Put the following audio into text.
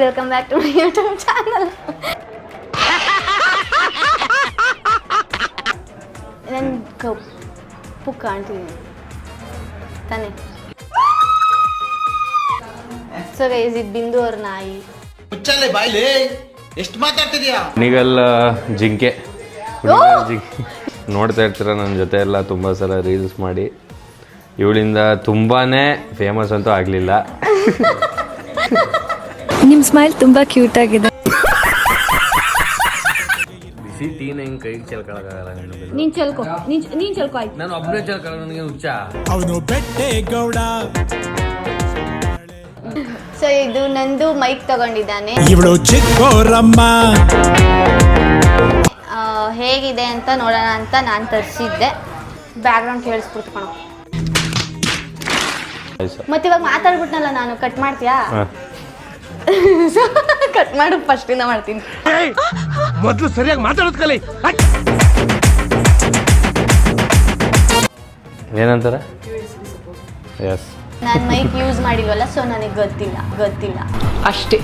Welcome back to my YouTube channel. ನಾನು ಕಪ್ಪು ಕಾಣ್ತಿದ್ದೀನಿ ತಾನೇ. ಸೊ ಗೈಸ್, ಇದು ಬಿಂದು ಅವ್ರ ನಾಯಿ. ಮುಚ್ಚಲ್ಲೇ ಬಾಯ್ಲಿ, ಎಷ್ಟು ಮಾತಾಡ್ತಿದ್ಯಾ? ನಿಗಲ್ಲ ಜಿಂಕೆ ನೋಡ್ತಾ ಇರ್ತೀರ ನನ್ನ ಜೊತೆ ಎಲ್ಲ ತುಂಬ ಸಲ ರೀಲ್ಸ್ ಮಾಡಿ. ಇವಳಿಂದ ತುಂಬಾ ಫೇಮಸ್ ಅಂತೂ ಆಗಲಿಲ್ಲ. ನಿಮ್ಮ ಸ್ಮೈಲ್ ತುಂಬ ಕ್ಯೂಟ್ ಆಗಿದೆ. ಬಿಸಿ ಟೀನ ಹಿಂಗೆ ಕೈಗೆ ಚೆಲ್ಕೊಳಕ್ಕಾಗಲ್ಲ. ನೀನ್ ಚೆಲ್ಕೊ, ನೀನ್ ಚೆಲ್ಕೊ ಆಯ್ತು. ನಾನು ಒಬ್ಬನೇ ಚೆಲ್ಕೊಳ್ಳೋ, ನನಗೆ ಹುಚ್ಚ. ಅವನು ಬೆಟ್ಟೇಗೌಡ. ಸೊ ಇದು ನಂದು ಮೈಕ್ ತಗೊಂಡಿದ್ದಾನೆ. ಇವಳು ಚಿಕ್ಕೋರಮ್ಮ. ಹೇಗಿದೆ ಅಂತ ನೋಡೋಣ ಅಂತ ನಾನು ತರಿಸಿದ್ದೆ. ಬ್ಯಾಕ್ಗ್ರೌಂಡ್ ಕೇಳಿಸ್ಬಿಡ್ತು ಕಣೋ. ಮತ್ತೆ ಇವಾಗ ಮಾತಾಡ್ಬಿಟ್ನಲ್ಲ ನಾನು, ಕಟ್ ಮಾಡ್ತೀಯಾ? ಕಟ್ ಮಾಡು, ಫಸ್ಟಿಂದ ಮಾಡ್ತೀನಿ. ಮೊದಲು ಸರಿಯಾಗಿ ಮಾತಾಡೋದ್ ಕಲಿ. ಏನಂತಾರೆ? ಎಸ್, ನಾನು ಮೈಕ್ ಯೂಸ್ ಮಾಡಿಲ್ವಲ್ಲ, ಸೊ ನನಗೆ ಗೊತ್ತಿಲ್ಲ ಅಷ್ಟೇ.